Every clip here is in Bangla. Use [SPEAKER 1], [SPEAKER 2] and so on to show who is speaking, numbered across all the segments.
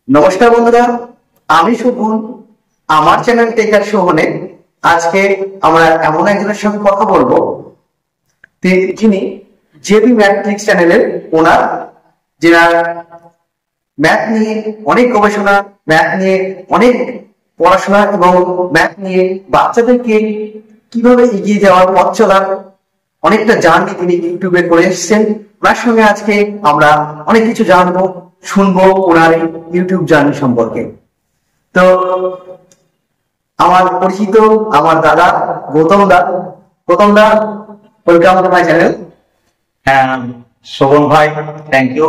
[SPEAKER 1] নমস্কার বন্ধুরা, আমি শোভন। আমার চ্যানেল টেকার শোভনে আজকে আমরা এমন একজনের সঙ্গে কথা বলবো যিনি জেবি ম্যাট্রিক্স চ্যানেলের ওনার, যার ম্যাথ নিয়ে অনেক গবেষণা, ম্যাথ নিয়ে অনেক পড়াশোনা এবং ম্যাথ নিয়ে বাচ্চাদেরকে কিভাবে এগিয়ে যাওয়ার পথ চলার অনেকটা জার্নি তিনি ইউটিউবে করে এসেছেন। ওনার সঙ্গে আজকে আমরা অনেক কিছু জানবো, শুনবো ওনার ইউটিউব জার্নি সম্পর্কে। তো আমার পরিচিত আমার দাদা গৌতম দা, ওয়েলকাম টু মাই চ্যানেল।
[SPEAKER 2] হ্যাঁ শোভন ভাই, থ্যাংক ইউ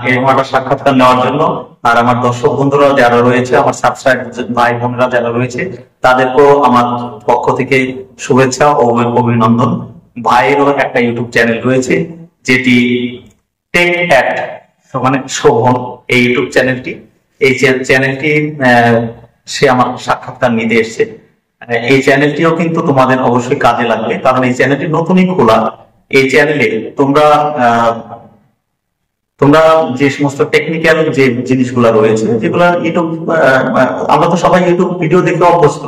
[SPEAKER 2] এরকম একটা সাক্ষাৎকার নেওয়ার জন্য। আর আমার দর্শক বন্ধুরা যারা রয়েছে, আমার সাবস্ক্রাইব ভাই বোনেরা যারা রয়েছে, তাদেরকেও আমার পক্ষ থেকে শুভেচ্ছা ও অভিনন্দন। ভাইয়েরও একটা ইউটিউব চ্যানেল রয়েছে, যেটি টেক অ্যাট মানে শোভন, এই ইউটিউব চ্যানেলটি। এই চ্যানেলটি সে আমার সাক্ষাৎকার নিতে এসছে। এই চ্যানেলটিও কিন্তু তোমাদের অবশ্যই কাজে লাগবে, কারণ এই চ্যানেলটি নতুনই খোলা। এই চ্যানেলে তোমরা যে সমস্ত টেকনিক্যাল যে জিনিসগুলো রয়েছে, যেগুলো ইউটিউব, আমরা তো সবাই ইউটিউব ভিডিও দেখে অভ্যস্ত,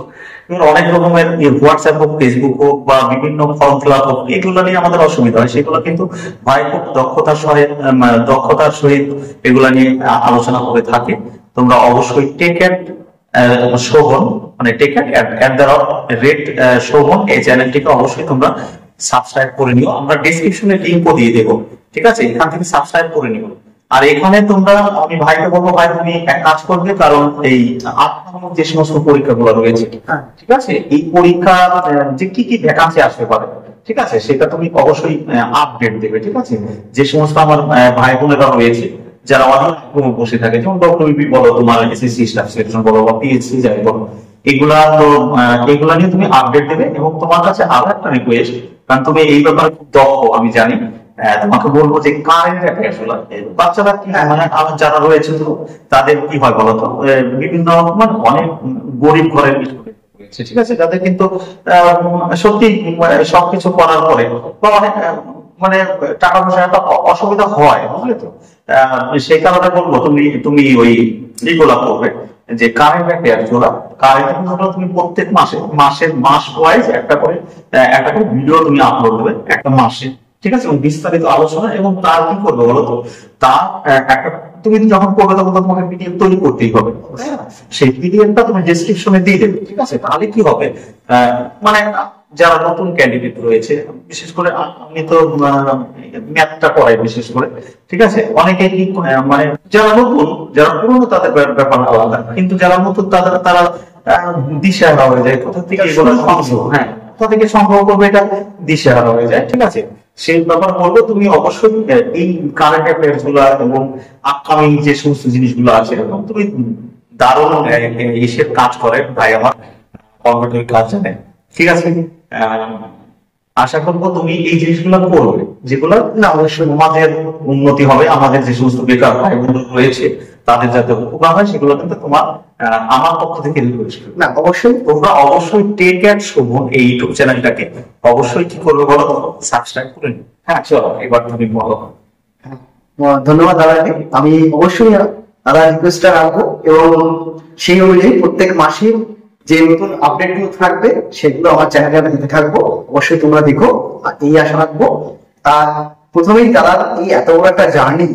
[SPEAKER 2] অনেক রকমের হোয়াটসঅ্যাপ হোক, ফেসবুক হোক বা বিভিন্ন ফর্ম ফিল আপ হোক, এগুলো নিয়ে আমাদের অসুবিধা হয়। সেগুলো কিন্তু ভাই খুব দক্ষতার সহিত এগুলা নিয়ে আলোচনা করে থাকে। তোমরা অবশ্যই টেক অ্যাট শোভন, মানে tech at the rate Shovan, এই চ্যানেলটিকে অবশ্যই তোমরা সাবস্ক্রাইব করে নিও। আমরা ডেসক্রিপশনে লিংকও দিয়ে দেবো, ঠিক আছে? এখান থেকে সাবস্ক্রাইব করে নিও। আর এখানে তোমরা, আমি ভাইকে বলবো, ভাই তুমি এক কাজ করবে, কারণ এই আপকামিং যে সমস্ত পরীক্ষাগুলো রয়েছে, ঠিক আছে, এই পরীক্ষা যে কি কি ভ্যাকান্সি আসতে পারে, ঠিক আছে, সেটা তুমি অবশ্যই আপডেট দেবে, ঠিক আছে? যে সমস্ত আমার ভাই বোনেরা রয়েছে যারা অনেক বসে থাকে, যেমন ডব্লিউবি বলো, তোমার এসএসসি স্টাফ সিলেকশন বলো বা পিএসসি যাই বলো, এগুলা নিয়ে তুমি আপডেট দেবে। এবং তোমার কাছে আরো একটা রিকোয়েস্ট, কারণ তুমি এই ব্যাপারে খুব দক্ষ আমি জানি, তোমাকে বলবো যে কারেন্ট অ্যাফেয়ার্স গুলো, বাচ্চারা কি মানে যারা রয়েছে তাদের কি হয় বলতো, বিভিন্ন মানে অনেক গরিব ঘরের রয়েছে, ঠিক আছে, যাদের কিন্তু সত্যি সবকিছু করার পরে বা অনেক মানে টাকা পয়সা একটা অসুবিধা হয়, বুঝলে তো? সেই কারণে বলবো তুমি ওই এইগুলা করবে, যে কারেন্ট অ্যাফেয়ার্স গুলা, তুমি প্রত্যেক মাস ওয়াইজ একটা করে ভিডিও তুমি আপলোড দেবে একটা মাসে, ঠিক আছে? এবং বিস্তারিত আলোচনা। এবং তার কি করবে বলতো, তার একটা তুমি যখন করবে তখন তোমাকে পিডিএফ তৈরি করতেই হবে, সেই পিডিএফটা তুমি ডেসক্রিপশনে দিয়ে দেবে, ঠিক আছে? তাহলে কি হবে, মানে যারা নতুন ক্যান্ডিডেট রয়েছে, বিশেষ করে আমি তো ম্যাথটা করাই বিশেষ করে, ঠিক আছে, অনেকে মানে যারা নতুন, যারা পুরনো তাদের ব্যাপার আলাদা, কিন্তু যারা নতুন তারা দিশেহারা হয়ে যায়, কোথা থেকে এগুলো সংগ্রহ, কোথা থেকে সংগ্রহ করবে, এটা দিশেহারা হয়ে যায়, ঠিক আছে? সেই ব্যাপার বলবো, তুমি অবশ্যই এই কারেন্ট অ্যাফেয়ার্স গুলা এবং আপকামিং যে সমস্ত জিনিসগুলো আছে, এবং তুমি দারুণ এসের কাজ করে ভাই আমার, কম্পিউটার কাজ জানে, ঠিক আছে? আশা করবো তুমি এই জিনিসগুলো করবে, যেগুলো না অবশ্যই আমাদের উন্নতি হবে, আমাদের যে সমস্ত বেকার ভাই বোন রয়েছে তাদের যাতে উপকার হয়, সেগুলো কিন্তু তোমার আমার পক্ষ থেকে রিকোয়েস্ট না। অবশ্যই তোমরা অবশ্যই টেক অ্যাট শোভন এই ইউটিউব চ্যানেলটাকে অবশ্যই কি করবে বলো, সাবস্ক্রাইব করে নিও। হ্যাঁ চলো, এবার তুমি বলো।
[SPEAKER 1] ধন্যবাদ দাদাকে। আমি অবশ্যই দাদা রিকোয়েস্টটা রাখবো, এবং সেই অনুযায়ী প্রত্যেক মাসে যে নতুন আপডেট গুলো থাকবে সেগুলো আমার চ্যানেলে আমি দিতে থাকবো, অবশ্যই তোমরা দেখো, এই আশা রাখবো। আর প্রথমেই দাদার এই এত বড় একটা জার্নি,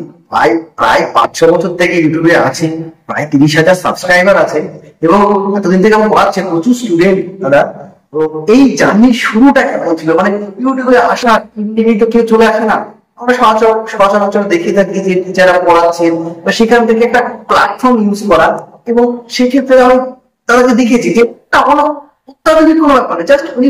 [SPEAKER 1] প্রায় 5-6 বছর থেকে ইউটিউবে আছে, প্রায় 30,000 সাবস্ক্রাইবার আছে, এবং এতদিন থেকে আমার পড়াচ্ছে প্রচুর স্টুডেন্ট দাদা। তো এই জার্নির শুরুটা কেমন ছিল, মানে ইউটিউবে আসা ইন্ডিভিজুয়াল তো কেউ চলে আসে না, আমরা সচরাচর দেখে থাকি যে টিচাররা পড়াচ্ছেন বা সেখান থেকে একটা প্ল্যাটফর্ম ইউজ করা, এবং সেক্ষেত্রে আমি তাদেরকে দেখেছি যে কোনো অত্যাধুনিক কোনো ব্যাপার নেই, জাস্ট উনি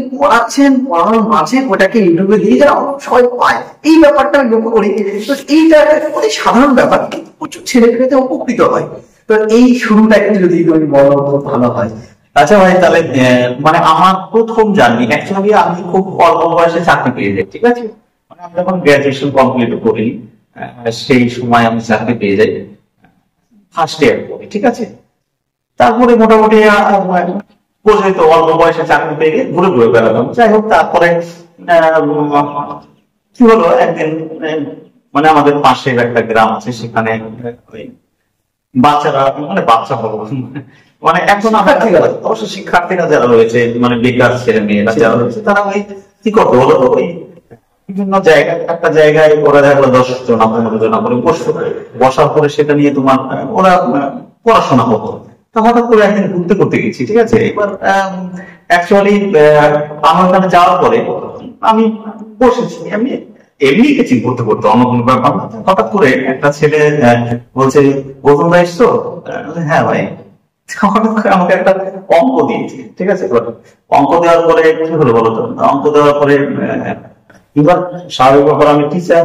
[SPEAKER 1] পড়ানোর মাঝে ওটাকে ইউটিউবে দিয়ে যারা সবাই পায়, এই ব্যাপারটা আমি লক্ষ্য করি। তো এইটা অতি সাধারণ ব্যাপার, কিন্তু প্রচুর ছেলেমেয়েতে উপকৃত হয়। তো এই শুরুটা একটু যদি তুমি বলো খুব ভালো হয়।
[SPEAKER 2] আচ্ছা ভাই, তাহলে মানে আমার প্রথম জার্নি, অ্যাকচুয়ালি আমি খুব অল্প বয়সে চাকরি পেয়ে যাই, ঠিক আছে? মানে আমি যখন গ্রাজুয়েশন কমপ্লিট করি, সেই সময় আমি চাকরি পেয়ে যাই ফার্স্ট ইয়ার পরে, ঠিক আছে? তারপরে মোটামুটি বোঝাই তো, অল্প বয়সে চাকরি পেয়ে গিয়ে ঘুরে ঘুরে বেড়াতাম। যাই হোক, তারপরে কি হলো, একদিন মানে আমাদের পাশের একটা গ্রাম আছে, সেখানে বাচ্চারা, মানে বাচ্চা বলবো, মানে এখন অবশ্য শিক্ষার্থীরা যারা রয়েছে, মানে বেকার ছেলে মেয়েরা যারা রয়েছে, তারা ওই কি করতো বলো, ওই বিভিন্ন জায়গায়, একটা জায়গায় ওরা দেখা গেলো 10 জন 15 জন করে বসতো, বসার পরে সেটা নিয়ে তোমার ওরা পড়াশোনা করতো। তা হঠাৎ করে একদিন ঘুরতে করতে গেছি, ঠিক আছে, এবার অ্যাকচুয়ালি আমার ওখানে যাওয়ার পরে আমি বসেছি, আমি এমনি গেছি ঘুরতে করতে, অন্য কোনো ব্যাপার না। হঠাৎ করে একটা ছেলে বলছে, গৌতম ভাই এসছো? হ্যাঁ ভাই। হঠাৎ করে আমাকে একটা অঙ্ক দিয়েছে, ঠিক আছে, অঙ্ক দেওয়ার পরে কি হলো বলতো, অঙ্ক দেওয়ার পরে এবার স্বাভাবিক ব্যাপার, আমি টিচার,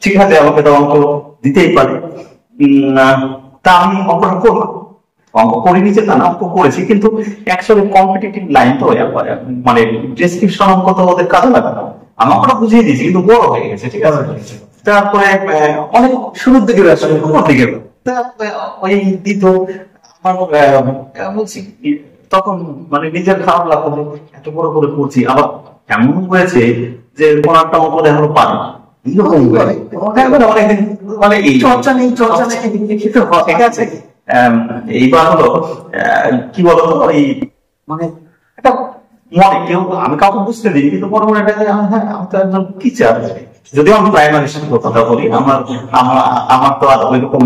[SPEAKER 2] ঠিক আছে, আমাকে তো অঙ্ক দিতেই পারে। তা আমি অঙ্কটা করলাম, অঙ্ক করে নিচে তা না, অঙ্ক করেছি, কিন্তু অ্যাকচুয়ালি কম্পিটিটিভ লাইন তো, মানে ডেসক্রিপশন অঙ্ক তো ওদের কাজে লাগে না। আমি অঙ্কটা বুঝিয়ে দিয়েছি, কিন্তু বড় হয়ে গেছে, ঠিক আছে। তারপরে অনেক শুরুর দিকে ওই দিত আমার, বলছি তখন মানে নিজের খারাপ লাগতো, এত বড় করে করছি, আবার এমন হয়েছে যে কোন একটা অঙ্ক এখনো পারি না, মানে এই চর্চা নেই, ঠিক আছে। এইবার হলো কি বলতো, ওই মানে একটা মনে কেউ, আমি কাউকে বুঝতে দিই, কিন্তু মনে মনে হ্যাঁ আমি তো একজন টিচার, যদিও আমি প্রাইমারি শিক্ষক কথা বলি, আমার তো আর ওইরকম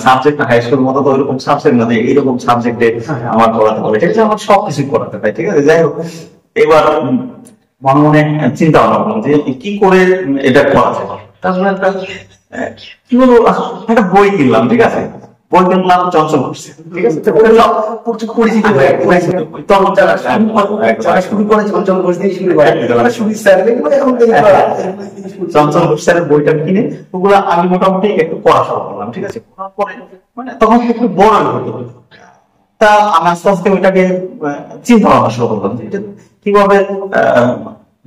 [SPEAKER 2] সাবজেক্ট হাই স্কুল মতো তো ওইরকম সাবজেক্ট না, এইরকম সাবজেক্টে আমার পড়াতে হবে, ঠিক আছে, আমার সবকিছু পড়াতে হয়, ঠিক আছে। যাই হোক, এবার মনে মনে চিন্তা ভাবনা করলাম যে কি করে এটা করা যায়। তারপরে একটা কি বলবো, একটা বই কিনলাম, ঠিক আছে, বই কিনলাম চঞ্চল করছে, ঠিক আছে, চঞ্চল স্যারের বইটা কিনে ওগুলা আমি মোটামুটি একটু পড়াশোনা করলাম, ঠিক আছে। করার পরে মানে তখন একটু বড় হতো, তা আমি আস্তে আস্তে ওইটাকে চিন্তা ভাবনা শুরু করলাম যে কিভাবে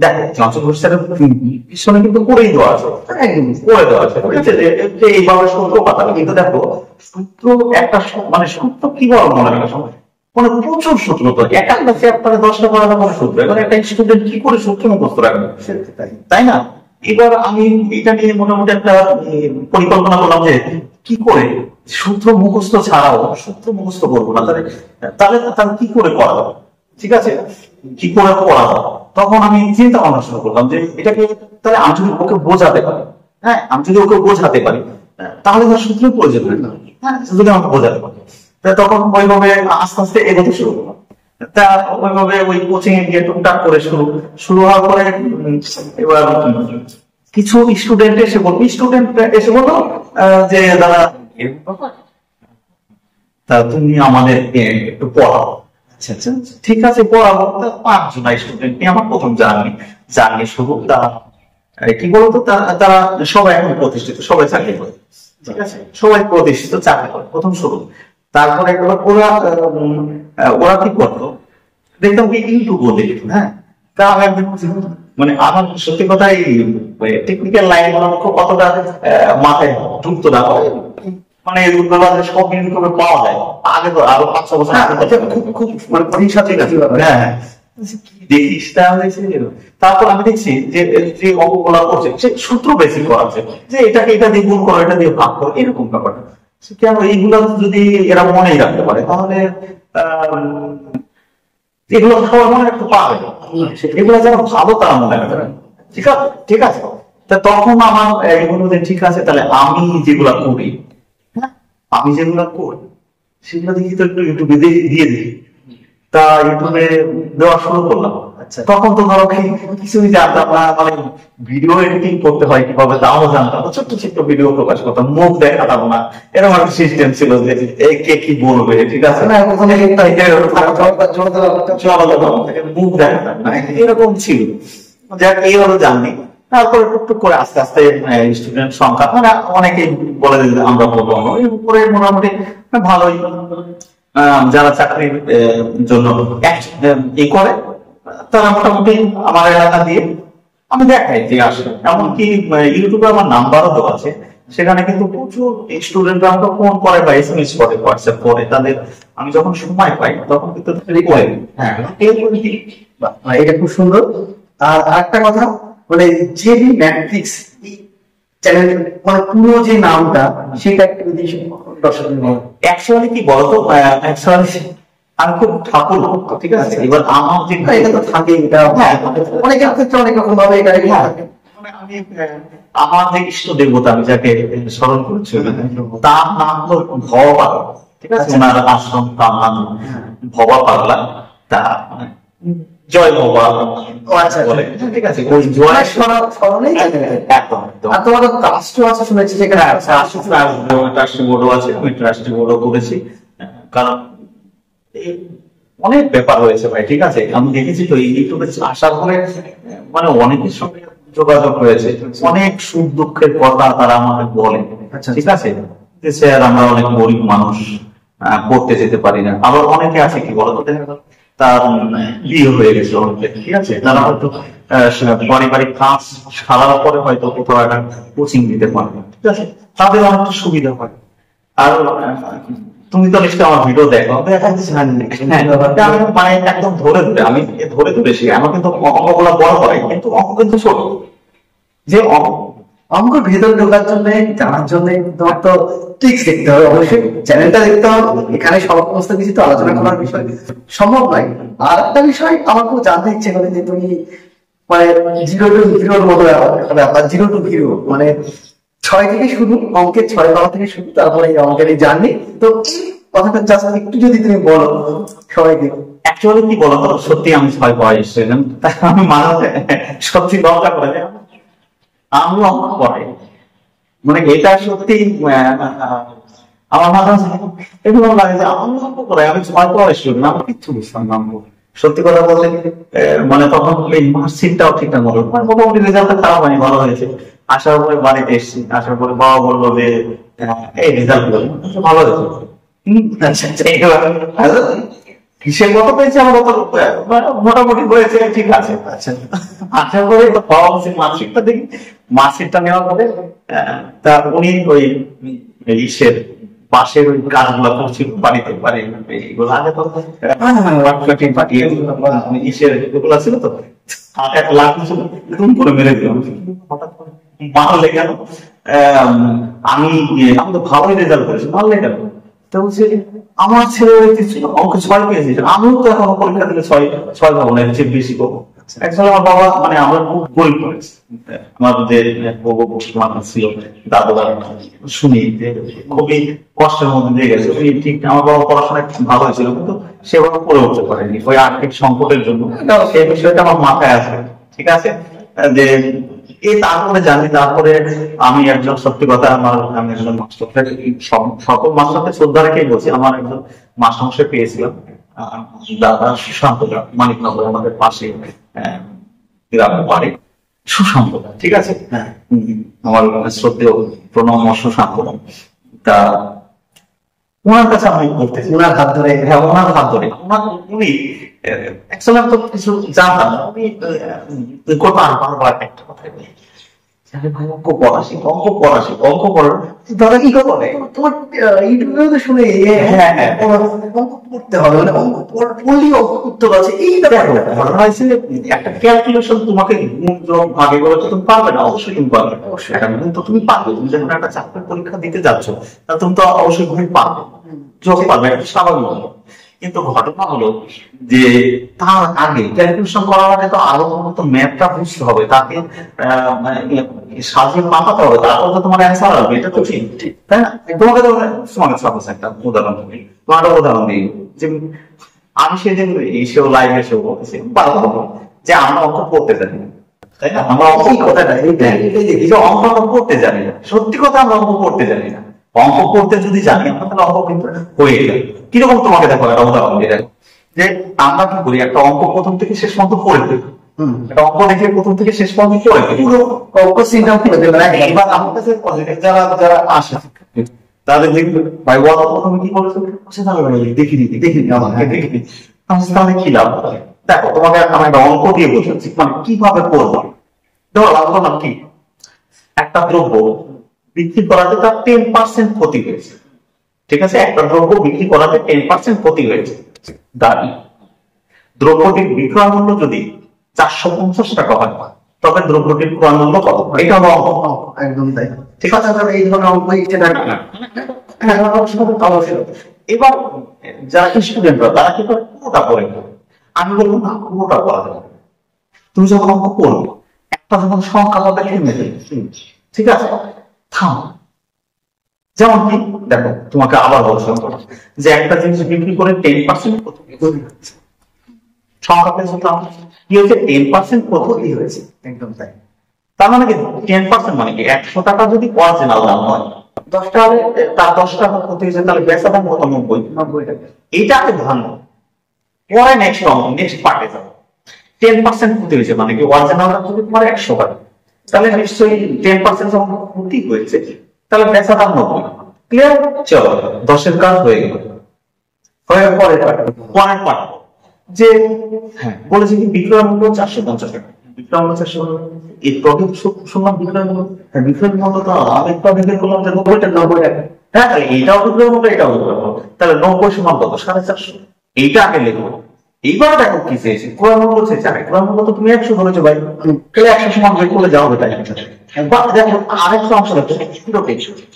[SPEAKER 2] দেখো, চঞ্চল স্যারের পিছনে কিন্তু করেই দেওয়া আছে, একদম করে দেওয়া আছে, ঠিক আছে, এইভাবে সূত্র পাতা, কিন্তু দেখো সূত্র একটা, মানে সূত্র কি বড় মনে রাখার সময়, মানে প্রচুর সূত্র, তো একটা চ্যাপ্টারে 10টা 12টা করে সূত্র, এবার একটা স্টুডেন্ট কি করে সূত্র মুখস্থ রাখবে, তাই না? এবার আমি এটা নিয়ে মোটামুটি একটা পরিকল্পনা করলাম যে কি করে সূত্র মুখস্থ ছাড়াও সূত্র মুখস্থ করবো না, তাহলে কি করে করা হবে, ঠিক আছে, কি করে পড়া হবে। তখন আমি চিন্তা ভাবনা শুরু করলাম যে এটাকে তাহলে আমি যদি ওকে বোঝাতে পারি, হ্যাঁ আমি যদি ওকে বোঝাতে পারি, তাহলে তার সূত্রের প্রয়োজন হয় না, হ্যাঁ যদি আমাকে বোঝাতে পারি। তখন ওইভাবে আস্তে আস্তে এগোতে শুরু করলাম। তা ওইভাবে ওই কোচিং এ গিয়ে টুকটাক করে শুরু হওয়ার পরে এবার কিছু স্টুডেন্ট এসে বললো যে দাদা তা তুমি আমাদের একটু পড়াও। আচ্ছা আচ্ছা ঠিক আছে পড়াবো। 5 জন স্টুডেন্ট নিয়ে আমার প্রথম জার্নি শুরু। কি বলতো তারা সবাই এখন প্রতিষ্ঠিত, সবাই চাকরি করে, ঠিক আছে, সবাই প্রতিষ্ঠিত চাকরি করে প্রথম শুরু। তারপরে ওরা কি করতো দেখতাম কি ইউটিউব দেখতো, হ্যাঁ তা আমি একদিন মানে আমার সত্যি কথা এই টেকনিক্যাল লাইন খুব কতটা মাথায় ঢুকতো না, মানে সব ইউটিউবে পাওয়া যায়। আগে তো আরো 5-6 বছর খুব মানে হ্যাঁ দেখিস। তারপর আমি দেখছি যে অঙ্কগুলা করছে সে সূত্র বেশি করাচ্ছে, যে এটাকে এটা দিয়ে গুণ করো, এটা দিয়ে ভাগ করো, এরকম ব্যাপারটা। কেন এইগুলা যদি এরা মনেই রাখতে পারে তাহলে এগুলো সবার মনে একটু পাবে, এগুলো যেন ভালো তারা মনে রাখতে পারে। ঠিক আছে তখন আমার এগুলো ঠিক আছে, তাহলে আমি যেগুলা করি সেগুলো দেখি তো একটু ইউটিউবে দিয়ে দিই। তা ইউটিউবে দেওয়া শুরু করলাম। তখন তো ধরো কিছুই জানতাম না, মানে ভিডিও এডিটিং করতে হয় কিভাবে তাও জানতাম না। ছোট্ট ছোট্ট ভিডিও প্রকাশ করতাম, মুখ দেখাতাম না, এরকম একটা সিস্টেম ছিল যে কে কি বলবে, ঠিক আছে না, মুখ দেখাতাম না, এরকম ছিল। যাক এই হলো জানি। তারপরে টুকটুক করে আস্তে আস্তে স্টুডেন্ট সংখ্যা মানে অনেকেই বলে দিল আমরা বলবো, এরপরে মোটামুটি ভালোই যারা চাকরির জন্য ই করে তারা মোটামুটি আমার এলাকা দিয়ে আমি দেখাই যে আসলে। এমনকি ইউটিউবে আমার নাম্বারও দেওয়া আছে, সেখানে কিন্তু প্রচুর স্টুডেন্টরা আমাকে ফোন করে বা SMS করে, হোয়াটসঅ্যাপ করে, তাদের আমি যখন সময় পাই তখন কিন্তু
[SPEAKER 1] এটা খুব সুন্দর। আর আরেকটা কথা, মানে জেবি ম্যাট্রিক্স চ্যানেল মানে পুরো যে নামটা সেটা একটু
[SPEAKER 2] অ্যাকচুয়ালি কি বলতো, অ্যাকচুয়ালি আমি খুব ঠাকুর, ঠিক আছে। এবার আমার যে
[SPEAKER 1] এটা তো থাকে, এটা অনেকের ক্ষেত্রে অনেক রকম ভাবে এটা থাকে।
[SPEAKER 2] আমি আমার যে ইষ্ট দেবতা, আমি যাকে স্মরণ করছি, তার নাম তো ভবা পাগলা, ঠিক আছে। ওনার আশ্রম তার নাম ভবা পাগলা। তা জয় ভবা বলে, ঠিক আছে। ওই জয়
[SPEAKER 1] স্মরণেই
[SPEAKER 2] একদম একদম।
[SPEAKER 1] আর তোমার রাষ্ট্র আছে শুনেছি, যেখানে
[SPEAKER 2] ট্রাস্টি বোর্ডও আছে, আমি ট্রাস্টি বোর্ডও করেছি। কারণ অনেক ব্যাপার হয়েছে ভাই, ঠিক আছে। আমি দেখেছি তো ইউটিউবে আসার পরে মানে অনেকের সঙ্গে যোগাযোগ হয়েছে, অনেক সুখ দুঃখের কথা তারা আমাকে বলে, ঠিক আছে। যে স্যার আমরা অনেক গরিব মানুষ, পড়তে যেতে পারি না। আবার অনেকে আছে কি বলতো, তার বিয়ে হয়ে গেছে অনেকে, ঠিক আছে। তারা হয়তো পারিবারিক কাজ সারার পরে হয়তো কোথাও একটা কোচিং দিতে পারবে, ঠিক আছে। তাদের অনেকটা সুবিধা হয়। আর তুমি তো নিশ্চয়ই আমার ভিডিও দেখো, মানে একদম ধরে ধরে আমি ধরে ধরে শিখি। আমার কিন্তু অঙ্কগুলো বড় হয়, কিন্তু অঙ্ক কিন্তু ছোট। যে
[SPEAKER 1] অঙ্কের ভেতর ঢোকার জন্য, জানার জন্য তোমার তো ট্রিক্স দেখতে হবে, অবশ্যই চ্যানেলটা দেখতে হবে। এখানে সমস্ত কিছু তো আলোচনা করার বিষয় সম্ভব নয়। আর একটা বিষয় আমার খুব জানতে ইচ্ছে করে, যে তুমি মানে 0 to 0 মতো ব্যাপার, 0 to 0 মানে 6 থেকে শুরু, অঙ্কের 6 পাওয়া থেকে শুরু, তারপরে এই অঙ্কের এই জার্নি। তো কথাটা জাস্ট একটু যদি তুমি বলো সবাইকে।
[SPEAKER 2] অ্যাকচুয়ালি কি বলতো, সত্যি আমি 6 পাওয়া এসেছিলাম, তাই আমি মানুষ সত্যি দরকার করে আমি অঙ্ক পড়াই, মানে এটা সত্যি আমার মাথা এগুলো লাগে যে আমি অঙ্ক করাই। আমি 6 পাওয়া এসেছিলাম, আমার কিচ্ছু বুঝতাম না অঙ্ক। সত্যি কথা বলতে মানে তখন এই মার্কশিটটাও ঠিকঠাক মতো, মানে মোটামুটি রেজাল্টটা খারাপ হয়নি, ভালো হয়েছে। আসার পরে বাড়িতে এসেছি, আসার পরে বাবা বললো যে এই রেজাল্ট ভালো হয়েছে। কিসের মতো পেয়েছে, আমার মোটামুটি হয়েছে, ঠিক আছে। আচ্ছা, আসার পরে মার্কশিটটা দেখি, মার্কশিটটা নেওয়ার পরে তা উনি ওই ইসের পাশের ওই গাছগুলা করছিল বাড়িতে, এইগুলো আগে তো ইসের এগুলো ছিল তো, একটা লাখ ছিল, করে মেরে দিলাম। হঠাৎ করে মারলে কেন, আমি তো ভালোই রেজাল্ট করেছি, মারলে কেন? তো বলছে আমার ছেলে অঙ্ক 6 পেয়েছে, আমিও তো এখন পরীক্ষা দিলে 6 পাবো না, এর বেশি পাবো। অ্যাকচুয়ালি আমার বাবা মানে আমরা খুব গরিব করেছি, আমার যে মানুষ ছিল দাদু শুনি যে খুবই কষ্টের মধ্যে দিয়ে গেছে। ঠিক আমার বাবা পড়াশোনা ভালো হয়েছিল, কিন্তু সেভাবে পড়ে উঠতে পারেনি ওই আর্থিক সংকটের জন্য। সেই বিষয়টা আমার মাথায় আছে, ঠিক আছে। যে এই তারপরে জানি, তারপরে আমি একজন, সত্যি কথা আমি একজন মাস্টার, সকল মাস্টারকে শ্রদ্ধা রেখেই বলছি, আমার একজন মাস্টারমশাই পেয়েছিলাম, দাদা সুশান্ত মানিকনগর, আমাদের পাশে গ্রামের বাড়ি সুশান্ত, ঠিক আছে। আমার শ্রদ্ধেয় প্রণম সুশান্ত। তা ওনার কাছে আমি করতেছি, ওনার হাত ধরে, হ্যাঁ ওনার হাত ধরে, উনি অ্যাকচুয়ালি আমি তো কিছু জানতাম না। উনি বারবার একটা কথা ভাই অঙ্ক পড়া শিখ, অঙ্ক পড়া শিখ, অঙ্ক পড়া।
[SPEAKER 1] দাদা কি করে তোমার ইউটিউবে তো শুনে অঙ্ক পড়তে হবে, মানে অঙ্ক পড়লেই উত্তর আছে। এই
[SPEAKER 2] ঘটনা হয়েছে, একটা ক্যালকুলেশন তোমাকে গুণ যোগ ভাগে বলে তো তুমি পারবে না, অবশ্যই তুমি পারবে, অবশ্যই একটা গুণ তো তুমি পারবে। তুমি যখন একটা চাকরির পরীক্ষা দিতে যাচ্ছ, তাহলে তুমি তো অবশ্যই গুণ পারবে, যোগ পারবে, একটা স্বাভাবিক। কিন্তু ঘটনা হলো যে তার আগে ক্যালকুলেশন করার আগে তো আরো তো ম্যাথটা বুঝতে হবে, তাকে সাজিয়ে পাঠাতে হবে, তারপর তো তোমার অ্যান্সার হবে। এটা তো ঠিক, তাই না? তোমাকে তো তোমাকে সাপোজ একটা উদাহরণ দিই, তোমার একটা উদাহরণ দিই যে আমি সেদিন এসেও লাইভ এসেও বলতেছি যে আমরা অঙ্ক পড়তে জানি না, তাই না? আমরা অঙ্ক কথাটা অঙ্ক পড়তে জানি না, সত্যি কথা আমরা অঙ্ক পড়তে জানি না। অঙ্ক করতে যদি জানি আমরা, তাহলে অঙ্ক কিন্তু হয়ে যায়। কিরকম তোমাকে দেখো একটা উদাহরণ দিয়ে দেখো, যে আমরা কি করি, একটা অঙ্ক প্রথম থেকে শেষ পর্যন্ত পড়ে দেবো, একটা অঙ্ক দেখে প্রথম থেকে শেষ পর্যন্ত পড়ে দেবো, পুরো অঙ্ক চিন্তা করে দেবো। এবার আমার কাছে যারা যারা আসে তাদের দেখবে ভাই বলো প্রথমে কি বলেছো, দেখিনি আমাকে দেখিনি, তাহলে কি লাভ? দেখো তোমাকে আমি একটা অঙ্ক দিয়ে বোঝাচ্ছি, মানে কিভাবে পড়বো। ধরো কি একটা দ্রব্য বিক্রি করাতে তার 10% ক্ষতি হয়েছে, ঠিক আছে। একটা দ্রব্য বিক্রি করাতে 10% ক্ষতি হয়েছে, দাবি দ্রব্যটির বিক্রয় মূল্য যদি 450 টাকা হয়, তবে দ্রব্যটির ক্রয় মূল্য কত? এটা হলো অঙ্ক,
[SPEAKER 1] একদম তাই, ঠিক আছে। এই ধরনের অঙ্ক হ্যাঁ, অবশ্যই অবশ্যই।
[SPEAKER 2] এবার যারা স্টুডেন্টরা তারা কি করে, পুরোটা করে নেবে। আমি বলবো না, পুরোটা করা যাবে না। তুমি যখন অঙ্ক করবো, একটা যখন সংখ্যা পাবে থেমে যাবে, ঠিক আছে, থাম। যেমন কি দেখো, তোমাকে আবার বলছিলাম যে একটা জিনিস বিক্রি করে 10% সংখ্যা পেয়েছে, কি হয়েছে, 10% ক্ষতি হয়েছে।
[SPEAKER 1] একদম তাই।
[SPEAKER 2] তার মানে কি 10% মানে কি 100 টাকা যদি অরিজিনাল দাম হয়, 10 টাকা তার 10 টাকা ক্ষতি হয়েছে, তাহলে বেচা দাম কত, 90 টাকা। এইটাকে ভাঙো, পরে নেক্সট পার্টে যাবো। 10% ক্ষতি হয়েছে মানে কি অরিজিনাল দাম যদি তোমার 100 টাকা, তাহলে নিশ্চয়ই 10% যখন ক্ষতি হয়েছে, তাহলে বেচা দাম 90। ক্লিয়ার? চলো, 10 এর কাজ হয়ে গেল। পরের পার্ট যে হ্যাঁ বলেছি কি বিক্রয় মূল্য 450 টাকা, বিক্রয় মূল্য 450। এই প্রফিট শুনলাম বিক্রয় মূল্য, বিক্রয় মূল্য তো আমি প্রফিট করলাম যে 90 টাকা। হ্যাঁ, তাহলে এইটাও বিক্রয় মূল্য, এটাও বিক্রয় মূল্য, তাহলে 90 সমান কত, 450। এইটা আগে লিখবো। এইবার দেখো কি চেয়েছে, ক্রয় মূল্য চেয়েছে। ক্রয় মূল্য তো তুমি 100 ধরেছো ভাই, তাহলে 100 সমান বের করলে যাও তাই। একবার দেখো আরেকটা অংশ দেখো,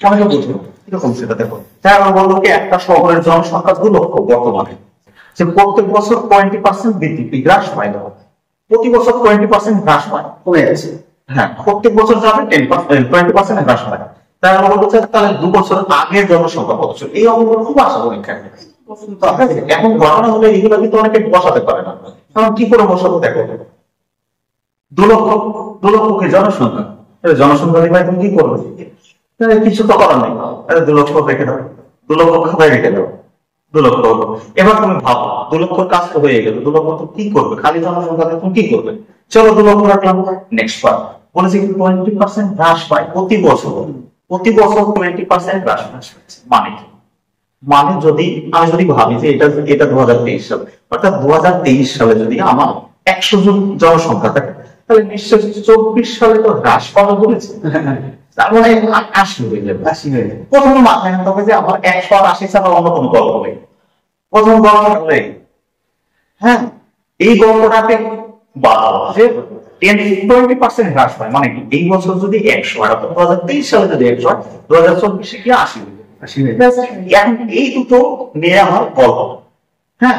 [SPEAKER 2] অনেকে বুঝবো কিরকম সেটা দেখো। তাই আমরা বলবো কি একটা শহরের জনসংখ্যা 2 লক্ষ বর্তমানে, যে প্রত্যেক বছর 20% বৃদ্ধি হ্রাস পায়, প্রতি বছর 20% হ্রাস পায়,
[SPEAKER 1] কমে গেছে।
[SPEAKER 2] হ্যাঁ প্রত্যেক বছর যাবে 20% হ্রাস পায়। তাই আমরা বলবো তাহলে 2 বছর আগের জনসংখ্যা কত ছিল। এই অঙ্কগুলো খুব আসা পরীক্ষায়। এখন ঘটনা হলে এগুলো কিন্তু অনেকে বসাতে পারে না, কারণ কি করে বসাবো দেখো, 2 লক্ষকে জনসংখ্যা, জনসংখ্যা ভাই তুমি কি করবে, কিছু তো করার নেই, 2 লক্ষ রেখে দাও, 2 লক্ষ খাতায় রেখে দাও, 2 লক্ষ। এবার তুমি ভাবো 2 লক্ষর কাজ তো হয়ে গেল, 2 লক্ষ তো কি করবে, খালি জনসংখ্যা তুমি কি করবে। চলো 2 লক্ষ রাখলাম। নেক্সট পার্ট বলেছি 20% হ্রাস পায় প্রতি বছর, 20% হ্রাস মানে কি, মানে যদি আমি যদি ভাবি যে এটা 2023 সালে, অর্থাৎ 2023 সালে যদি আমার 100 জন জনসংখ্যা থাকে, তাহলে নিশ্চয়ই 24 সালে তো হ্রাস পাওয়া বলেছে, তার মানে 80 হয়ে যাবে।
[SPEAKER 1] 80 হয়ে যাবে।
[SPEAKER 2] প্রথমে মাথায় আনতে হবে যে আমার 180 ছাড়া অন্য কোনো গল্প নেই। প্রথম গল্পটা হলে হ্যাঁ এই গল্পটাকে যে 20% হ্রাস পায় মানে কি, এই বছর যদি 100 হয়, 2023 সালে যদি 100 হয়, 2024 কি 80 হবে। এখন এই দুটো নিয়ে আমার গল্প। হ্যাঁ,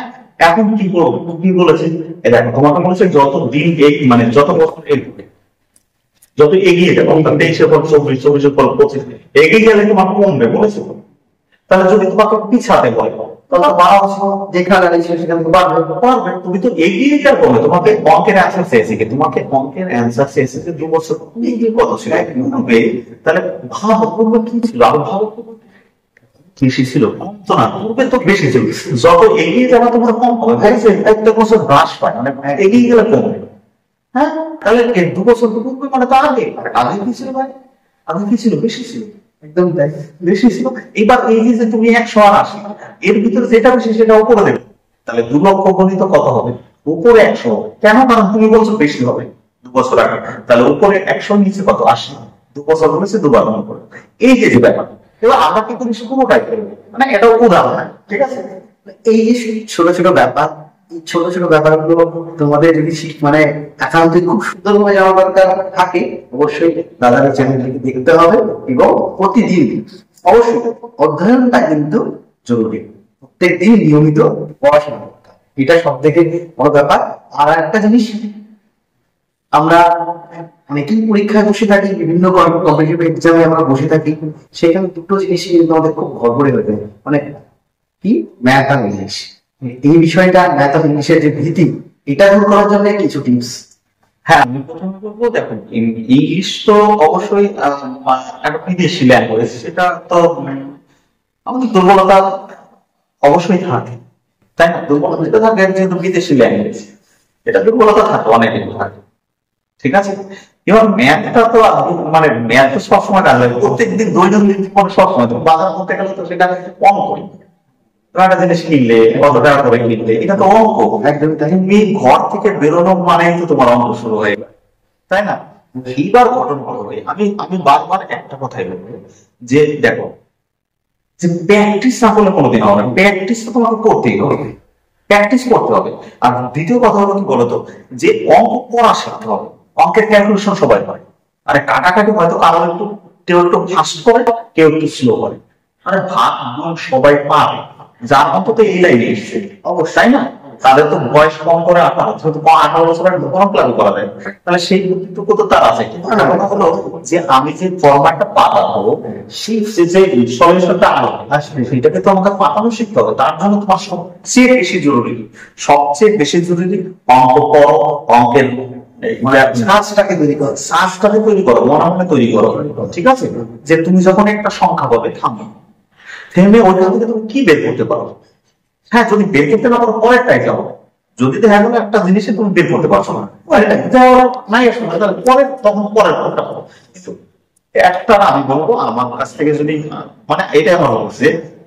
[SPEAKER 2] এখন কি করবো, কি বলেছে দেখো, তোমাকে বলেছে যত দিন মানে যত বছর যত এগিয়ে যাবে, 23-এর পর 24, 24-এর পর 25 এগিয়ে গেলে তোমার কমবে বলেছে। তাহলে যদি তোমাকে পিছাতে বলে, তাহলে বাড়া
[SPEAKER 1] যেখানে সেখানে
[SPEAKER 2] পারবে। তুমি তো এগিয়ে যাবে, কমে তোমাকে অঙ্কের অ্যান্সার চেয়েছে কি, তোমাকে অঙ্কের অ্যান্সার চেয়েছে যে 2 বছর এগিয়ে কত ছিল, তাহলে ভালো পূর্বে কি ছিল, আরো ভালো বেশি ছিল, কম তো না, পূর্বে তো বেশি ছিল। যত এগিয়ে যাবে তোমার কম হবে, একটা বছর হ্রাস পায় মানে এগিয়ে গেলে কমবে। হ্যাঁ, তাহলে 2 বছর পূর্বে মানে তো আগে আগে কি ছিল ভাই, আগে কি ছিল, বেশি ছিল,
[SPEAKER 1] একদম তাই,
[SPEAKER 2] বেশি ছিল। এবার এই যে তুমি 180 এর ভিতরে যেটা বেশি সেটা উপরে দেবে, তাহলে 2 লক্ষ গণিত কত হবে, উপরে 100 হবে। কেন, কারণ তুমি বলছো বেশি হবে 2 বছর আগে, তাহলে উপরে 100 নিচে কত 80, 2 বছর বলেছে 2 বার করে। এই যে ব্যাপার, এবার আমরা কি করি পুরোটাই করবো, মানে এটাও উদাহরণ, ঠিক আছে।
[SPEAKER 1] এই যে ছোট ছোট ব্যাপার, এই ছোট ছোট ব্যাপারগুলো তোমাদের যদি মানে একান্তই খুব সুন্দরভাবে জানা দরকার থাকে, অবশ্যই দাদার চ্যানেলটিকে দেখতে হবে এবং প্রতিদিন অবশ্যই অধ্যয়নটা কিন্তু জরুরি। প্রত্যেকদিন নিয়মিত পড়াশোনা করতে হবে, এটা সব থেকে বড় ব্যাপার। আর একটা জিনিস, আমরা অনেকেই পরীক্ষায় বসে থাকি, বিভিন্ন কম্পিটিটিভ এক্সামে আমরা বসে থাকি, সেখানে দুটো জিনিসই কিন্তু আমাদের খুব গড়বড়ে হয়ে যায়, মানে কি, ম্যাথ আর ইংলিশ। এই বিষয়টা ম্যাথ আর ইংলিশের যে ভীতি, এটা দূর করার জন্য কিছু টিপস।
[SPEAKER 2] হ্যাঁ, আমি প্রথমে বলবো দেখুন, ইংলিশ তো অবশ্যই একটা বিদেশি ল্যাঙ্গুয়েজ, সেটা তো আমাদের দুর্বলতা অবশ্যই থাকে, তাই না, দুর্বলতা থাকে যেহেতু বিদেশি ল্যাঙ্গুয়েজ, এটা দুর্বলতা থাকে, অনেকের থাকে, ঠিক আছে। এবার ম্যাথটা তো মানে ম্যাথ তো সবসময় কাজ লাগে, প্রত্যেকদিন দৈনন্দিন জীবনে সবসময় তো বাজার করতে গেলে তো সেটা কম করি, একটা জিনিস কিনলে কত টাকা করে কিনলে, এটা তো অঙ্ক।
[SPEAKER 1] একদমই তাই।
[SPEAKER 2] তুমি ঘর থেকে বেরোনো মানে তো তোমার অঙ্ক শুরু হয়ে গেল, তাই না। এইবার ঘটনা হবে, আমি বারবার একটা কথাই বলবো যে দেখো, যে প্র্যাকটিস না করলে কোনোদিন হবে না, প্র্যাকটিস তো তোমাকে করতেই হবে, প্র্যাকটিস করতে হবে। আর দ্বিতীয় কথা হলো কি বলতো, যে অঙ্ক পড়া শিখতে হবে। অঙ্কের ক্যালকুলেশন সবাই করে, আরে কাটাকাটি হয়তো কারো একটু, কেউ একটু ফাস্ট করে, কেউ একটু স্লো করে, আরে ভাত সবাই পারে, যার অন্তত এই লাইনে এসছে অবশ্যই, তাই না? তাদের তো বয়স কম করে 18 বছর কোনো ক্লাব করা যায়, তাহলে সেই বুদ্ধিটুকু তো তার আছে। কিন্তু কথা হলো যে আমি যে ফরম্যাটটা পাঠাবো, সেই যে সলিউশনটা আসবে সেটাকে তো আমাকে পাঠানো শিখতে হবে। তার জন্য তোমার সবচেয়ে বেশি জরুরি, সবচেয়ে বেশি জরুরি অঙ্ক করো, অঙ্কের
[SPEAKER 1] শ্বাসটাকে তৈরি করো,
[SPEAKER 2] শ্বাসটাকে তৈরি করো, মনে মনে তৈরি করো। ঠিক আছে, যে তুমি যখন একটা সংখ্যা পাবে থামো, থেমে ওইখান থেকে তুমি কি বের করতে পারো। হ্যাঁ, যদি বের করতে না পারো পরেরটাই যাও। যদি দেখা গেলো একটা জিনিসে তুমি বের করতে পারছো না, নাই আসলে তাহলে পরের, তখন পরের কোনটা পাবো। কিন্তু একটা না, আমি বলবো আমার কাছ থেকে যদি মানে এটাই আমার বলছে,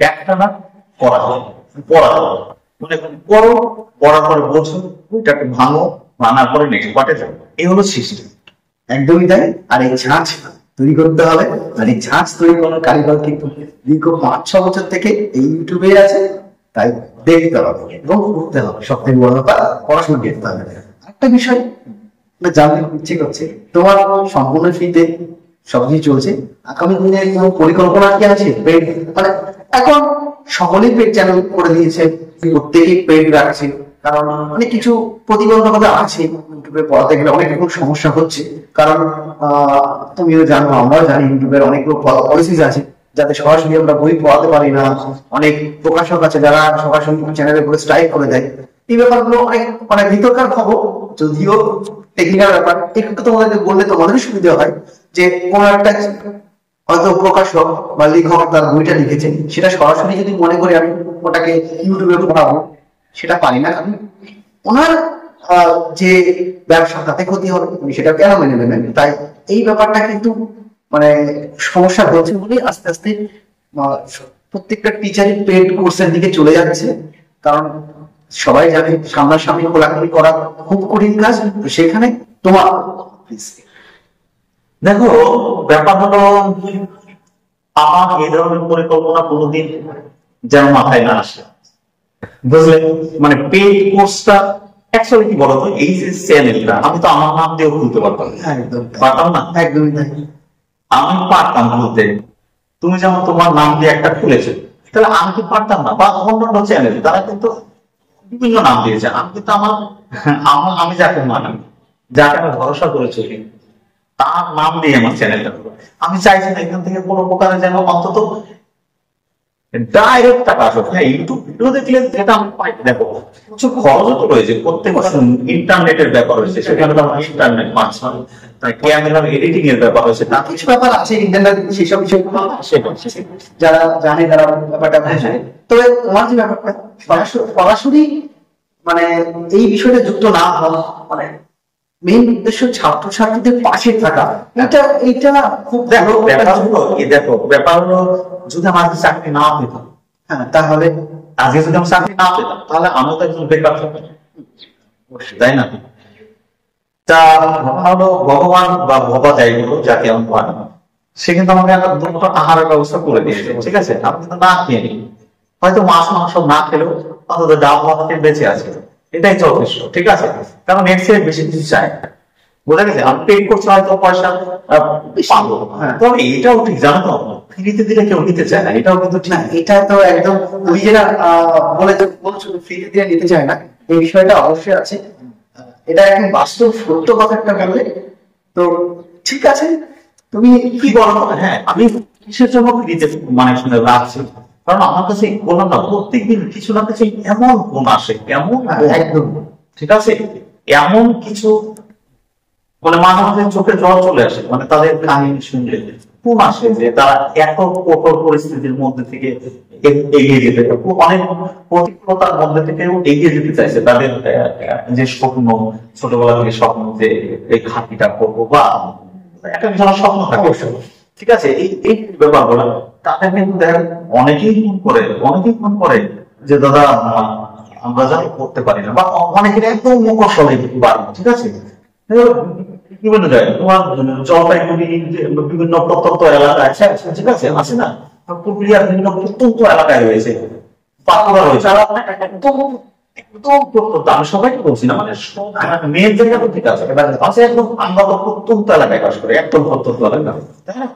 [SPEAKER 2] একটা না করা হয়, পড়া হয়, মানে পড়ো, পড়ার পরে বোঝো, ওইটাকে ভাঙো, ভাঙার পরে নেক্সট পার্টে যাও। এই হলো সিস্টেম।
[SPEAKER 1] একদমই তাই। আর এই ঝাঁজ তৈরি করতে হবে, আর এই ঝাঁজ তৈরি করার কারিগর কিন্তু দীর্ঘ 5-6 বছর থেকে এই ইউটিউবে আছে, তাই দেখতে হবে এবং করতে হবে। সব থেকে বড় ব্যাপার পড়াশোনা করতে হবে। একটা বিষয় জানতে ইচ্ছে করছে, তোমার সম্পূর্ণ ফ্রিতে সবকিছু চলছে, আগামী দিনে কোনো পরিকল্পনা কি আছে? পেড মানে এখন সকলেই পেড চ্যানেল করে দিয়েছে, প্রত্যেকেই পেড রাখছে, কারণ অনেক কিছু প্রতিবন্ধকতা আছে। ইউটিউবে পড়াতে গেলে অনেক রকম সমস্যা হচ্ছে, কারণ তুমিও জানো, আমরাও জানি ইউটিউবের অনেকগুলো পলিসিস আছে, যাতে সরাসরি আমরা বই পড়াতে পারি না। অনেক প্রকাশক আছে যারা সরাসরি চ্যানেলের উপরে স্ট্রাইক করে দেয়। এই ব্যাপারগুলো অনেক মানে ভিতরকার খবর, যদিও টেকনিক্যাল ব্যাপার। একটু তোমাদেরকে বললে তোমাদের সুবিধা হয় যে কোন একটা হয়তো প্রকাশক বা লেখক তার বইটা লিখেছেন, সেটা সরাসরি যদি মনে করি আমি ওটাকে ইউটিউবে পড়াবো, সেটা পারি না। ওনার যে ব্যবসা, তাতে ক্ষতি হবে, উনি সেটা কেন মেনে নেবেন? তাই এই ব্যাপারটা কিন্তু মানে সমস্যা হচ্ছে বলেই আস্তে আস্তে প্রত্যেকটা টিচারই পেড কোর্সের দিকে চলে যাচ্ছে। কারণ সবাই জানে সামনাসামনি খোলাখুলি করা খুব কঠিন কাজ। সেখানে তোমার
[SPEAKER 2] দেখো, ব্যাপার হলো আমার এই ধরনের পরিকল্পনা কোনোদিন যেন মাথায় না আসে, বুঝলে? মানে পেইড কোর্সটা অ্যাকচুয়ালি কি বলতো, এই যে চ্যানেলটা আমি তো আমার নাম দিয়েও খুলতে পারতাম, পারতাম না?
[SPEAKER 1] একদমই তাই।
[SPEAKER 2] আমি পারতাম খুলতে, তুমি যেমন তোমার নাম দিয়ে একটা খুলেছো, তাহলে আমি কি পারতাম না? বা অন্যান্য চ্যানেল তারা কিন্তু বিভিন্ন নাম দিয়েছে, আমি কিন্তু আমি যাকে মানি, যাকে আমি ভরসা করেছি, তার নাম দিয়ে আমার চ্যানেলটা, আমি চাইছি না এখান থেকে কোনো প্রকারে যেন অন্তত ডাইরেক্ট টাকা আসুক। হ্যাঁ, ইউটিউব ভিডিও দেখলে যেটা আমি পাই, দেখো কিছু খরচও তো রয়েছে, প্রত্যেক ইন্টারনেটের ব্যাপার রয়েছে, সেখানে তো আমার ইন্টারনেট পাচ্ছি না, তাই ক্যামেরার এডিটিং এর ব্যাপার রয়েছে,
[SPEAKER 1] না কিছু ব্যাপার আছে ইন্টারনেট, সেসব বিষয় যারা জানে তারা ব্যাপারটা বুঝে। তবে তোমার যে ব্যাপারটা সরাসরি মানে এই বিষয়টা যুক্ত না হওয়া, মানে মেইন উদ্দেশ্য ছাত্রছাত্রীদের পাশে থাকা, এটা খুব
[SPEAKER 2] দেখো ব্যাপার হলো ব্যাপার হলো যদি আমার চাকরি না পেতাম,
[SPEAKER 1] হ্যাঁ, তাহলে
[SPEAKER 2] আজকে যদি আমি চাকরি না পেতাম, তাহলে আমিও তো একজন বেকার থাকতাম, তাই না? তা হলো ভগবান বা ভবা যাই বলো, যাকে আমি পারি, সে কিন্তু আমাকে একটা দুটো আহারের ব্যবস্থা করে দিয়েছে। ঠিক আছে, আমি কিন্তু না খেয়ে নিই, হয়তো মাছ মাংস না খেলেও অন্তত ডাল ভাত খেয়ে বেঁচে আছে, এটাই যথেষ্ট। ঠিক আছে, কারণ এর চেয়ে বেশি কিছু চাই, বোঝা গেছে? আমি পেড করছি, হয়তো পয়সা পাবো, তবে এটাও ঠিক, জানো তো, ফ্রিতে দিলে কেউ নিতে চায় না, এটাও কিন্তু ঠিক।
[SPEAKER 1] এটা তো একদম নিজেরা বলছো ফ্রিতে দিয়ে নিতে চায় না, এই বিষয়টা অবশ্যই আছে। এটা একদম বাস্তব সত্য কথা একটা বললে। তো ঠিক আছে, তুমি
[SPEAKER 2] কি বলো? হ্যাঁ, আমি কিসের জন্য ফ্রিতে মানে শুনে রাখছি, কারণ আমার কাছে বললাম না, প্রত্যেকদিন কিছু না কিছু এমন গুণ আসে, এমন
[SPEAKER 1] একদম
[SPEAKER 2] ঠিক আছে, এমন কিছু মানে মাঝে মাঝে চোখে জল চলে আসে, মানে তাদের কাহিনী শুনলে কোন আসে যে তারা এত কঠোর পরিস্থিতির মধ্যে থেকে এগিয়ে যেতে, অনেক প্রতিকূলতার মধ্যে থেকেও এগিয়ে যেতে চাইছে। তাদের যে স্বপ্ন, ছোটবেলা থেকে স্বপ্ন যে এই খাতিটা করবো বা একটা কিছু স্বপ্ন থাকে, ঠিক আছে, এই ব্যাপারগুলো তাদের কিন্তু দেখেন অনেকেই ফোন করে যে দাদা আমরা যাই করতে পারি না, বা অনেকের একদম মুখোশলে পারি। ঠিক আছে, বিভিন্ন জায়গায় তোমার জলপাইগুড়ি বিভিন্ন প্রত্যন্ত এলাকায়, ঠিক আছে, আছে না, পুরুলিয়ার বিভিন্ন প্রত্যন্ত এলাকায় রয়েছে, পাকুড়া রয়েছে, একদম প্রত্যন্ত, আমি সবাইকে বলছি না, মানে মেয়ের জায়গা তো ঠিক আছে, এবার আছে একদম আমরা তো প্রত্যন্ত এলাকায় বাস করি, একদম প্রত্যন্ত এলাকা, তাই না?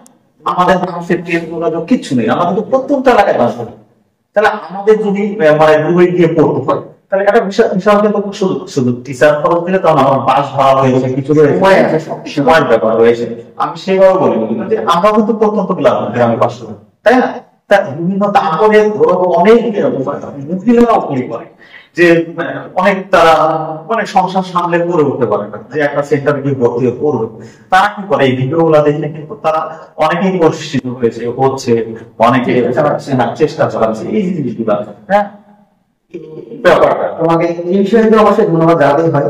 [SPEAKER 2] আমাদের মানুষের ট্রেন যোগাযোগ কিচ্ছু নেই, আমাদের তো প্রত্যন্ত এলাকায় বাস করি। তাহলে আমাদের যদি মানে দূরে গিয়ে পড়তে হয়, তাহলে একটা বিশাল বিশাল কিন্তু শুধু শুধু টিচার খরচ দিলে তখন আমার বাস ভাড়া হয়েছে, কিছু সময়ের ব্যাপার রয়েছে। আমি সেভাবে বলি যে আমরা কিন্তু প্রত্যন্ত গ্রামে বাস করি, তাই না? তা বিভিন্ন তারপরে অনেক মহিলারাও কি করে যে অনেক তারা মানে সংসার সামলে করে উঠতে পারে না, যে একটা সেন্টারে গিয়ে ভর্তি করবে, তারা কি করে এই ভিডিও গুলা দেখলে কিন্তু তারা অনেকেই প্রশিক্ষিত হয়েছে, হচ্ছে, অনেকে চেষ্টা চালাচ্ছে এই জিনিসগুলা। হ্যাঁ, ব্যাপারটা
[SPEAKER 1] তোমাকে এই বিষয়ে তো অবশ্যই ধন্যবাদ জানাতেই হয়।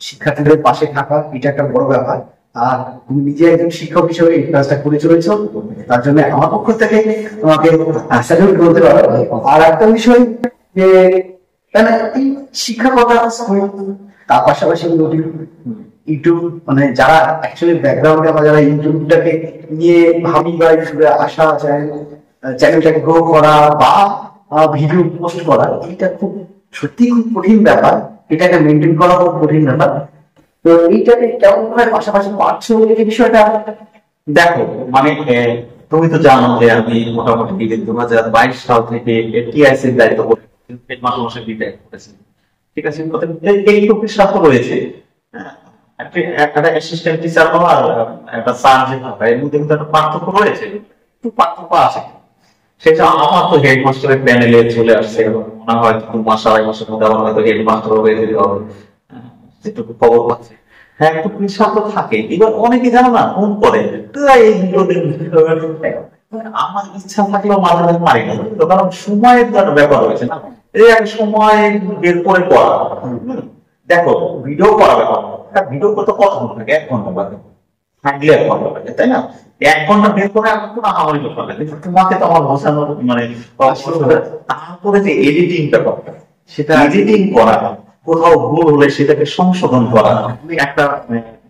[SPEAKER 1] শিক্ষার্থীদের পাশে থাকা এটা একটা বড় ব্যাপার, আর তুমি নিজে একজন শিক্ষক হিসেবে এই কাজটা করে চলেছো, তার জন্য আমার পক্ষ থেকে তোমাকে স্যালুট করতে পারো। আর একটা বিষয় যে শিক্ষকতা তার পাশাপাশি ইউটিউব, মানে যারা অ্যাকচুয়ালি ব্যাকগ্রাউন্ডে আমরা যারা ইউটিউবটাকে নিয়ে ভাবি বা ইউটিউবে আসা চ্যানেলটাকে গ্রো করা বা ভিডিও পোস্ট করা, এটা খুব সত্যি খুব কঠিন ব্যাপার, এটাকে মেনটেন করা খুব কঠিন ব্যাপার। তো এইটাকে কেমন ভাবে পাশাপাশি পারছো এই বিষয়টা?
[SPEAKER 2] দেখো, মানে তুমি তো জানো যে আমি মোটামুটি 2022 সাল থেকে টিআইসির দায়িত্ব মাসে বিদায় করেছি। ঠিক আছে, এই প্রতিষ্ঠা তো রয়েছে, একটা অ্যাসিস্ট্যান্ট টিচার হওয়া আর একটা স্যার যে থাকা, এর মধ্যে কিন্তু একটা পার্থক্য রয়েছে, একটু পার্থক্য আছে। সেটা আমার তো হেডমাস্টারের প্যানেলে চলে আসছে, মনে হয় 2 মাস 2.5 মাসের মধ্যে আমার হয়তো হেডমাস্টার হয়ে যেতে হবে, যেটুকু খবর পাচ্ছে। হ্যাঁ, একটু প্রেশার তো থাকে। এবার অনেকে জানো না ফোন করে, এই আমার ইচ্ছা থাকলেও মাঝে মাঝে পারি না, কারণ সময়ের একটা ব্যাপার রয়েছে না, এই এক সময় বের করে করা। দেখো, ভিডিও করা ব্যাপার, ভিডিও করতে কত ঘন্টা লাগে? 1 ঘন্টা লাগে, থাকলে 1 ঘন্টা লাগে, তাই না? 1 ঘন্টা বের করে আমার কোনো আহামরি ব্যাপার লাগে, তোমাকে তো আমার বসানো মানে তারপরে যে এডিটিং ব্যাপারটা, সেটা এডিটিং করা, কোথাও ভুল হলে সেটাকে সংশোধন করা, একটা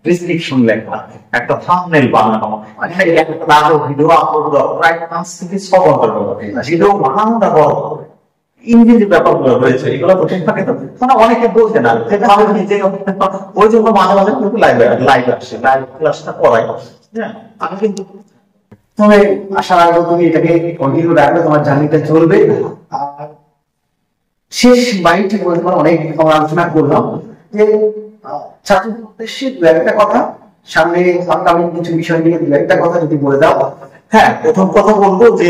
[SPEAKER 2] প্রেসক্রিপশন লেখা, একটা থাম্বনেল বানানো, একটা ভিডিও আপলোড করা, প্রায় 5 থেকে 6 ঘন্টার ব্যাপার। ভিডিও বানানোটা বড়, ইঞ্জিন যে ব্যাপারগুলো রয়েছে এগুলো তো থাকে, তো মানে অনেকে বলছে না যে আমি নিজে, ওই জন্য মাঝে মাঝে কিন্তু লাইভ আসছে, লাইভ ক্লাসটা করাই। হ্যাঁ, আমি কিন্তু
[SPEAKER 1] তবে আশা রাখবো তুমি এটাকে কন্টিনিউ রাখবে, তোমার জার্নিটা চলবে। আর শেষ বাইট বলতে পারো, অনেক আমরা আলোচনা করলাম যে ছাত্রদের উদ্দেশ্যে 2-1টা কথা, সামনে আপকামিং কিছু বিষয় নিয়ে 2-1টা কথা যদি বলে দাও।
[SPEAKER 2] হ্যাঁ, প্রথম কথা বলবো যে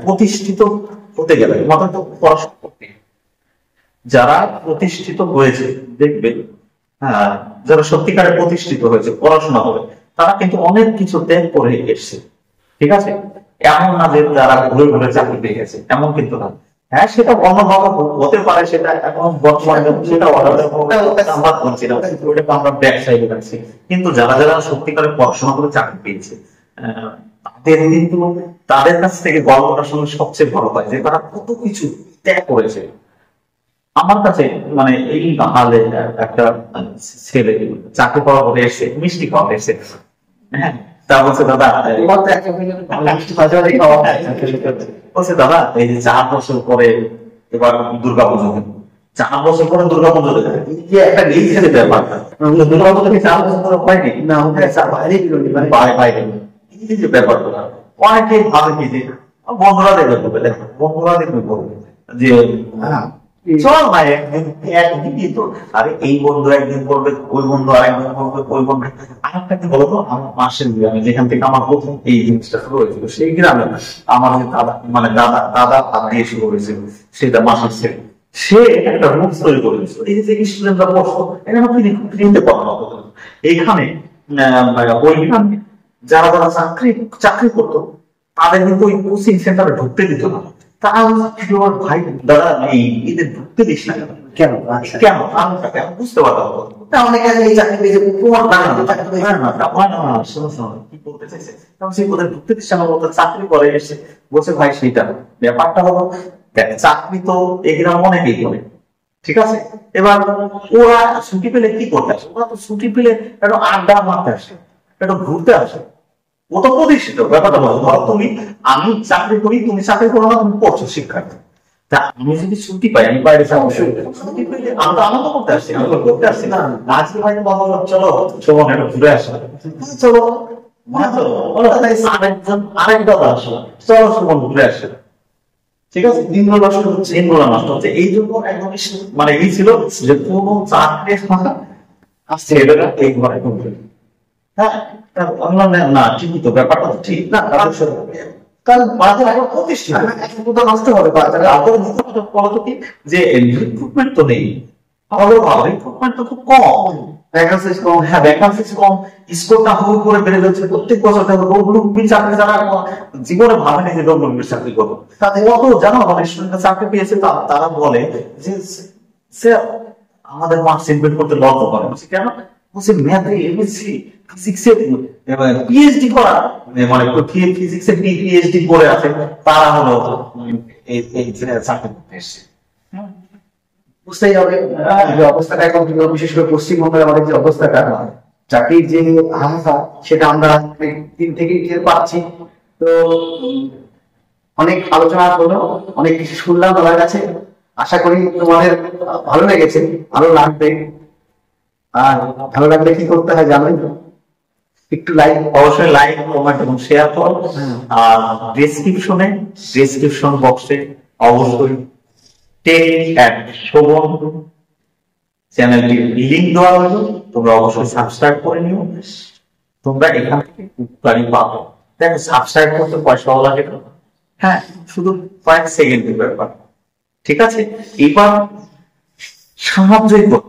[SPEAKER 2] প্রতিষ্ঠিত হতে গেলে আমাদের তো পড়াশোনা করতে, যারা প্রতিষ্ঠিত হয়েছে দেখবে, হ্যাঁ, যারা সত্যিকারে প্রতিষ্ঠিত হয়েছে পড়াশোনা করে, তারা কিন্তু অনেক কিছু ত্যাগ করে এসছে। ঠিক আছে, এমন না যে যারা ঘুরে ঘুরে চাকরি পেয়ে গেছে, এমন কিন্তু না। হ্যাঁ, সেটা অন্যভাবে হতে পারে, সেটা এখন বর্তমানে সেটা আমরা বলছি না, ওইটাকে আমরা ব্যবসায় দেখাচ্ছি। কিন্তু যারা যারা সত্যিকারে পড়াশোনা করে চাকরি পেয়েছে, তাদের কিন্তু তাদের কাছ থেকে গল্পটা শুনে সবচেয়ে ভালো হয় যে তারা কত কিছু ত্যাগ করেছে। আমার কাছে মানে এই হালে একটা ছেলে চাকরি পাওয়া করে এসে মিষ্টি খাওয়া এসে, হ্যাঁ, তা বলছে দাদা, বলছে দাদা এই যে 4 বছর পরে এবার দুর্গাপুজো, 4 বছর পরে দুর্গাপুজো যে একটা নিজের ব্যাপারটা, দুর্গাপুজো 4 বছর পরে হয়নি না, বাইরে এই যে ব্যাপারগুলো অনেকেই ভাবে কি যে বন্ধুরা দেখবে, বন্ধুরা দেখবে যে চল না একদিনই তো, আরে এই বন্ধু একদিন করবে, ওই বন্ধু আরেকদিন করবে, ওই বন্ধু আরেকটা কি বলতো, আমার পাশের গ্রামে যেখান থেকে আমার প্রথম এই জিনিসটা শুরু হয়েছিল, সেই গ্রামে আমার দাদা মানে দাদা হাত দিয়ে শুরু হয়েছিল, সেটা মাসের ছেলে, সে একটা রুম তৈরি করে দিয়েছিল। এই যে স্টুডেন্টরা পড়তো, এটা আমার ফ্রিতে পড়ানো হতো। এইখানে ওই গ্রামে যারা যারা চাকরি করতো, তাদের কিন্তু ওই কোচিং সেন্টারে ঢুকতে দিত না। তারা ভাই দাদা এই এদের ঢুকতে দিস না কেন, কেন কেন বুঝতে পারতাম না। অনেকে এই চাকরি পেয়েছে কি বলতে চাইছে, সেই ওদের ঢুকতে দিস না, ওদের চাকরি করে এসে বলছে ভাই সেইটা ব্যাপারটা হলো, চাকরি তো এই গ্রাম অনেকেই করে। ঠিক আছে, এবার ওরা ছুটি পেলে কি করতে আসে? ওরা তো ছুটি পেলে একটু আড্ডা মারতে আসে, একটু ঘুরতে আসে। ও তো প্রতিষ্ঠিত, ব্যাপারটা বলো, ধরো তুমি আমি চাকরি করি, তুমি চাকরি করো না, তুমি পড়ছো শিক্ষার্থী, তা আমি যদি ছুটি পাই আমি বাইরে ছুটি পেলে আমি তো আনন্দ করতে আসছি, আমি তো করতে আসছি না। আজকে ভাই চলো চলো একটু ঘুরে আসো, চলো আরেক কথা আসলে চলার সময় ঘুরে আসে, ঠিক আছে, দিনগুলো নষ্ট হচ্ছে, দিনগুলো নষ্ট হচ্ছে। এই জন্য একদম মানে এই ছিল যে কোনো চাকরি আসছে এটা এই ঘরে ঢুকবে। হ্যাঁ, আমরা না ঠিকই তো, ব্যাপারটা তো ঠিক না, কারণ বাজার এখন প্রতিষ্ঠিত,
[SPEAKER 1] নষ্ট হবে বাচ্চারা।
[SPEAKER 2] আপনার বলতো কি যে রিক্রুটমেন্ট তো নেই, ভালো ভালো রিক্রুটমেন্ট তো খুব কম,
[SPEAKER 1] ভ্যাকান্সি কম।
[SPEAKER 2] হ্যাঁ ভ্যাকান্সি কম, স্কোরটা হুড় করে বেড়ে যাচ্ছে প্রত্যেক বছর। ডব্লিউবির চাকরি যারা জীবনে ভাবেনি যে ডব্লিউবির চাকরি করবো, তাদের অত জানো মানে স্টুডেন্টরা চাকরি পেয়েছে, তারা বলে যে স্যার আমাদের মার্কস ইনভেস্ট করতে লজ্জা করে। বলছি কেন? বলছে ম্যাথে এমএসসি, ফিজিক্সে পিএইচডি করা, মানে ফিজিক্সে পিএইচডি করে আছে, তারা হলো এই চাকরি করতে এসছে।
[SPEAKER 1] বুঝতেই হবে যে অবস্থাটা এখন, বিশেষ করে পশ্চিমবঙ্গের আমাদের যে অবস্থাটা, চাকরির যে হাহাকার, সেটা আমরা 3 থেকে টের পাচ্ছি। তো অনেক আলোচনা হলো, অনেক কিছু শুনলাম তোমার কাছে। আশা করি তোমাদের ভালো লেগেছে, ভালো লাগবে। আর ভালো লাগলে কি করতে হয় জানোই তো, একটু লাইক,
[SPEAKER 2] অবশ্যই লাইক, কমেন্ট এবং শেয়ার করো। আর ডেসক্রিপশন বক্সে অবশ্যই টেক অ্যান্ড শোভন চ্যানেলটির লিংক দেওয়া হলো, তোমরা অবশ্যই সাবস্ক্রাইব করে নিও। তোমরা এখান থেকে উপকারী পাবো। দেখো সাবস্ক্রাইব করতে পয়সাও লাগে না, হ্যাঁ, শুধু কয়েক সেকেন্ডের ব্যাপার, ঠিক আছে। এবার সাহায্যই করো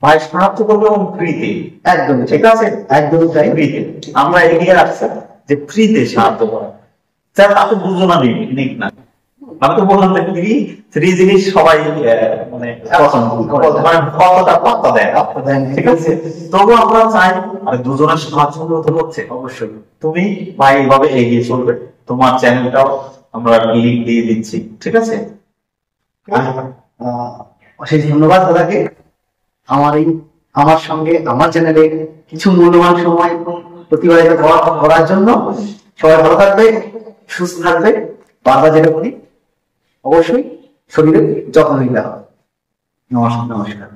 [SPEAKER 2] ভাই, সাহায্য করবে এবং ফ্রিতে,
[SPEAKER 1] একদম
[SPEAKER 2] ঠিক আছে,
[SPEAKER 1] একদম তাই।
[SPEAKER 2] ফ্রিতে আমরা এগিয়ে রাখছি যে ফ্রিতে সাহায্য করা। স্যার তাতে বুঝো না নিক না, আমি তো বললাম যে ফ্রি জিনিস সবাই মানে কতটা পাত্তা দেয়, ঠিক আছে। তবু আমরা চাই আর দুজনের সাহায্য তো হচ্ছে, অবশ্যই তুমি ভাই এইভাবে এগিয়ে চলবে। তোমার চ্যানেলটাও আমরা লিংক দিয়ে দিচ্ছি, ঠিক আছে।
[SPEAKER 1] অশেষ ধন্যবাদ দাদাকে আমার সঙ্গে আমার চ্যানেলে কিছু মূল্যবান সময় প্রতিবাদিত করার জন্য। সবাই ভালো থাকবে, সুস্থ থাকবে। বারবার যেটা বলি, অবশ্যই শরীরের যত্ন নিতে হবে। নমস্কার।